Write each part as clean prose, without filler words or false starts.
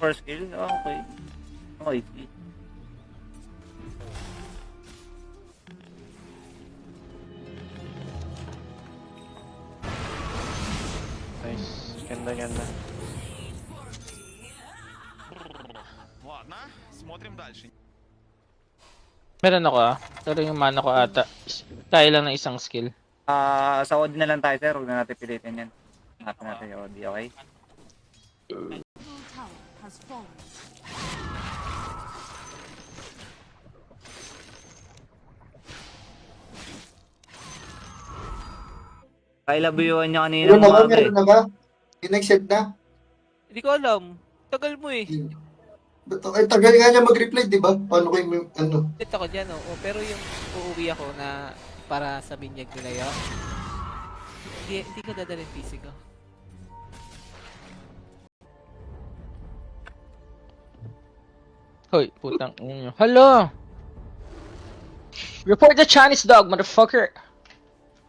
first kill. Okay. Okay. Nice. Ganda, ganda. Ладно, смотрим дальше. Meron ako pero yung mana ko ata. Kaya lang ng isang skill. Sa OD na lang tayo, sir. Huwag na natin pilitin yan. Hanapin natin yung OD, okay? Kailabuyan niya kanina Meron na ba? umaga eh. Meron na ba? Yung nag-send na? Hindi ko alam. Tagal mo eh. Ay, tagal nga niya mag-reply, di ba? Paano kayo may, ano? Dito ako dyan, oh. Pero yung uuwi ako na para sa binyag nila yun. Hindi ko dadalhin PC ko. Hoy, putang inyo. Hello! Report the Chinese dog, motherfucker!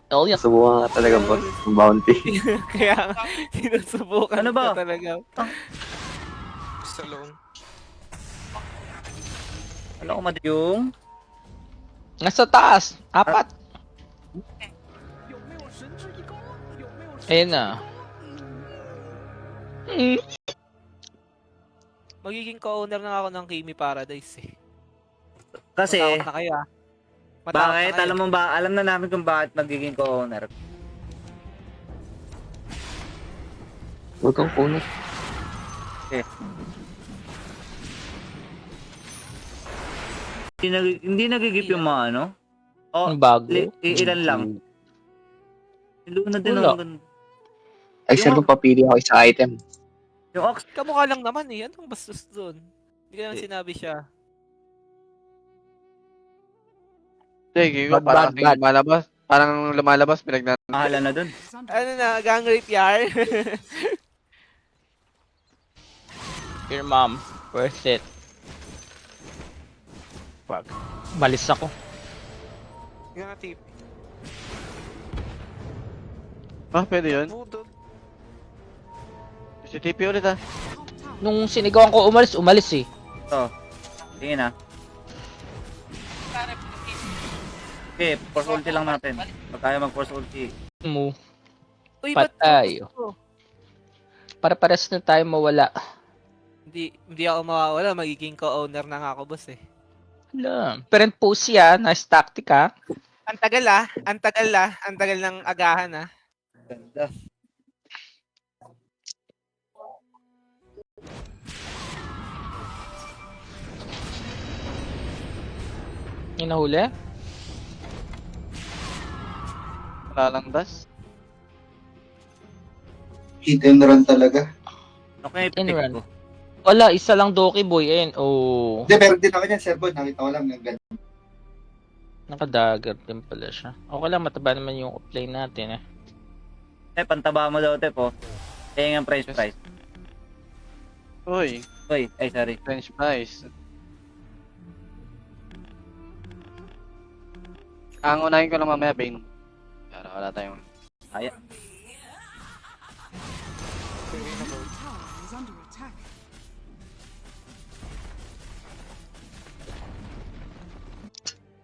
Oh, yes. Subukan ka talaga boss. Yung bounty. Kaya nga, sinusubukan Ano ba? ko talaga. Stallone. Alam ko yung... Nasa taas. 4. Ayun na. Magiging co-owner na ako ng Kimi Paradise eh. Kasi, Matakot na kayo ah. Matakot bakit? na kayo. Alam mo ba? Alam na namin kung bakit magiging co-owner. Huwag kang kunot. Eh. Hindi nagigip yung mga ano? O, Ang bago. ilan lang. Luna din Wala. ang ganda. Ay, sir, kung papili ako isa item. Yung Ox, Kamukha lang naman eh. Anong bastos doon? Hindi ko naman sinabi siya. Sige, ko parang Bad. lumalabas. Parang lumalabas, mahala na dun. Ano na, gang rape yar? Your mom. Worth it. Fuck. Malis ako. Yung tip. Ah, pwede yun. Si TP ulit ah. Nung sinigawan ko umalis eh. Ito. Tingin ah. Okay, force ulti lang natin. Pag kaya mag-force ulti. Mo. Uy, ba't Patay. gusto ko? Para-pares na tayo mawala. Hindi ako mawawala. Magiging co-owner na nga ako, boss eh. Alam. Parent post yan. Nice tactic ha. Ang tagal ah. Ang tagal ah. Ang tagal ng agahan ah. Ganda. Yung nahuli? Wala lang das. Hit and run talaga. Okay, In pick run. ko. Wala, isa lang Doki Boy. Ayun. Oh. Hindi, meron din ako yan, Sir Bon. Nakita ko lang ng ganda. Nakadagger din pala siya. Okay lang, mataba naman yung play natin eh. Pantaba mo daw, Tep, oh. Kaya nga price. Uy, Uy, ay sorry. French fries. Ang unahin ko lang mamaya, Bane. Para wala tayong... Aya.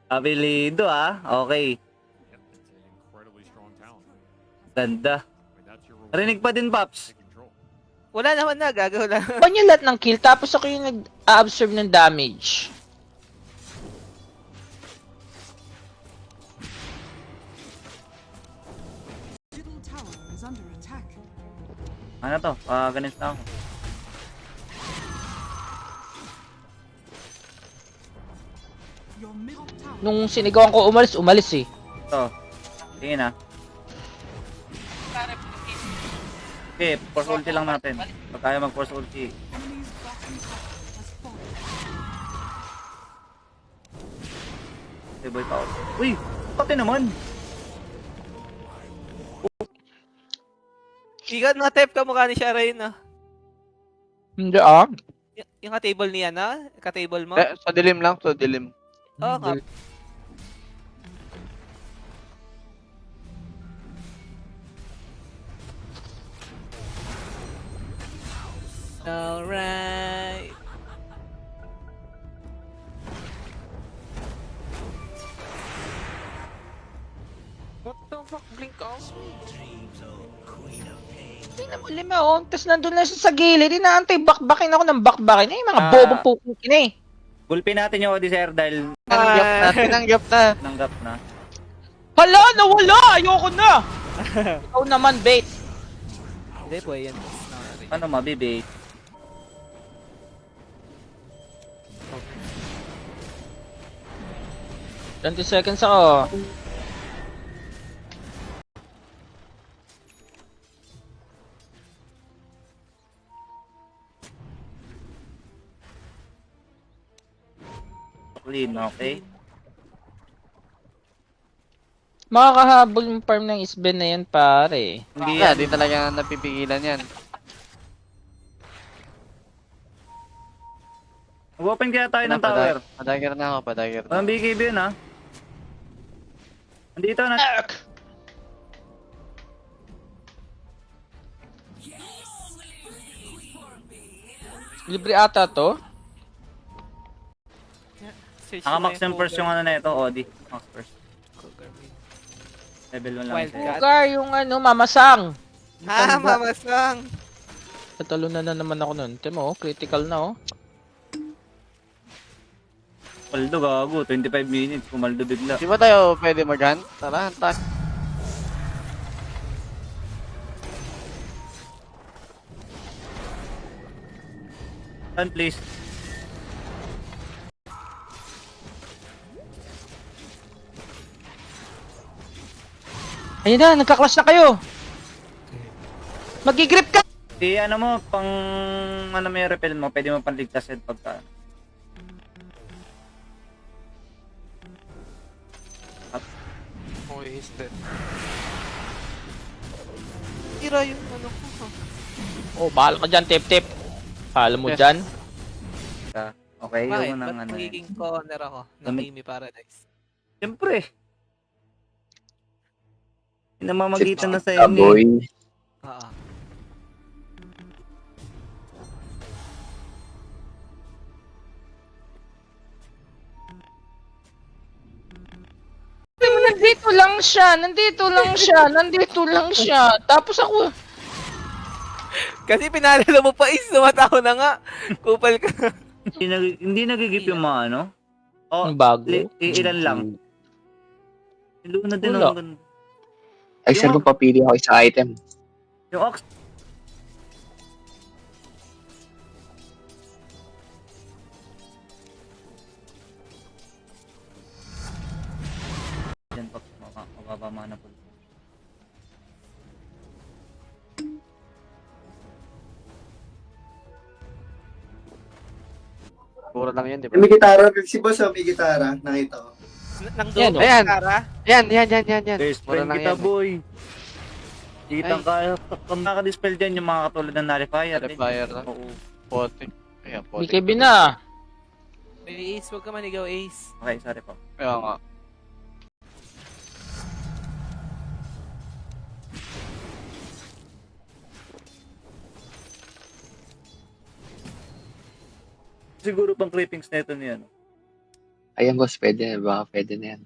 Abilido ah. Okay. Ganda. Rinig pa din, Paps. Wala naman na. Gagawa lang. Paano yung lahat ng kill tapos ako yung nag-absorb ng damage? Ano to? Ganit na ako. Nung sinigawan ko umalis eh. Ito. Tingin ah. Okay, force ulti lang natin. Pag kaya mag-force ulti. Okay, boy, power. Uy! Pati naman! Ikaw nga type ka mukha ni Sharain ah. Hindi ah. Yung ka-table niya na? Ka-table mo? Sa dilim lang, sa dilim. Oo nga. Alright. lima oh. Tapos nandun lang siya sa gilid. Inaantay, bakbakin ako ng bakbakin. Eh, mga Ah. bobong pukin eh. Gulpin natin yung OD, sir, dahil Tinanggap na. nanggap na. Hala, nawala! Ayoko na! Ikaw naman, bait. Hindi po, yan. Ano, mabibait? Okay. 20 seconds ako. Clean, okay? Makakahabol yung farm ng Isben na yan, pare. Hindi Yeah, yan. di talaga napipigilan yan. Mag-open kaya tayo ng tower. Padagger na ako, padagger na. Walang BKB yun, ha? Nandito na. Libre ata to. Naka-max yung first yung ano na ito, OD. Max first. Level 1 lang Wild siya. cat. Lugar yung ano, mamasang. Ha, mamasang! Tatalo na naman ako nun. Timo, critical na oh. Paldo, gago. 25 minutes. Pumaldo bigla. Di ba tayo pwede mag-hunt? Tara, hunt tayo. Run, please. Ayun na, nagka-clash na kayo. Magigrip ka! Ano mo, pang ano may repel mo, pwede mo panligtas head pagka. Tira yung ano ko. Ha? Oh, bahala ka dyan, tip-tip. Alam mo Yes. dyan. Okay, Bakit? yung nang Ba't ano. magiging co-owner ako ng Gamit- Kimi Paradise? Siyempre. Namamagitan na sa iyo. Boy. Oo. Nandito lang siya, nandito lang siya, nandito lang siya. Tapos ako, Kasi pinalala mo pa is, tumatawa na nga. Kupal ka. Hindi nagigip yung mga ano. Oh, ang bago. ilan lang. Luna din Wala. ang ganda. Ay, sir, kung papili ako sa item. Yung Ox. Yan pa, mababa mana po. Puro lang yan, di ba? May gitara, si boss may gitara, nakita ko. Nang Yan, doon, ayan. Tara. Yan. Best Puro friend lang kita, yan. boy. Kitang kaya, kung nakadispel dyan yung mga katulad ng Nullifier. Nullifier na. Oo. Pote. Ayan, pote. BKB na. May Ace, wag ka manigaw, Ace. Okay, sorry po. Kaya nga. Siguro pang clippings na ito niyan. Ayan, boss, pwede na. Baka pwede na yan.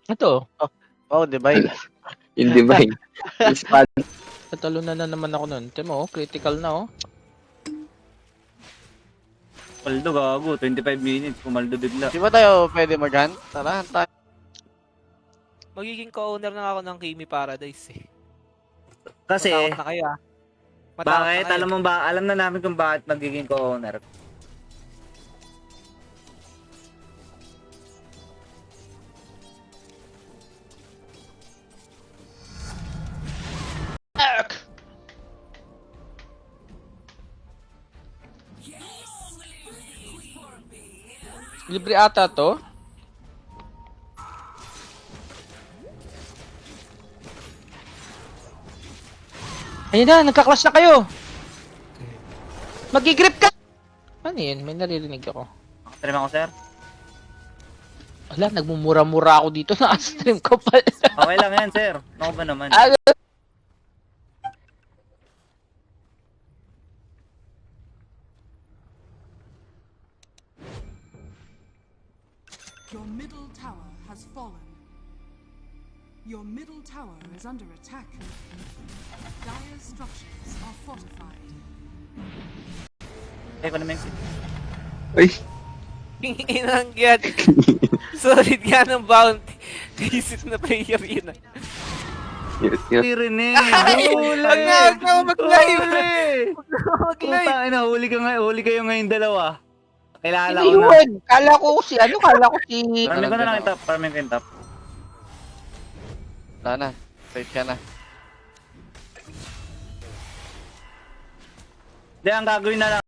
Ito, Oh, di ba? Yung divine. Yung spot. tatalo na naman ako nun. Timo, critical na oh. Paldo, gago. 25 minutes. Pumaldo bigla. Di ba tayo pwede mag-hunt? Tara, hunt tayo. Magiging co-owner na ako ng Kimi Paradise eh. Kasi, Matakot na kayo ah. Matakot bakit? na kayo. Alam mo ba? Alam na namin kung bakit magiging co-owner. Libre ata to. Ayun na, nagka-clash na kayo. Magigrip ka! Ano yun? May naririnig ako. Trim ako, sir. Wala, nagmumura-mura ako dito na stream ko pa. Okay lang yan, sir. Ano ba naman? Ah, Your middle tower has fallen. Your middle tower is under attack. Dire Dire's structures are fortified. Teko naman yung Uy, Inang yan. Solid nga ng bounty. Visit na player yun ah. yun. Hindi rin eh. Huli! Wag na, wag na mag-live. Huli! Mag-live. Puta, ina, huli kayo ngayon dalawa. Kilala Hindi ko na. yun. Kala ko si Parang ko na lang yung top. Parang ko yung top. Wala na. Wait ka na. Hindi, ang gagawin na lang.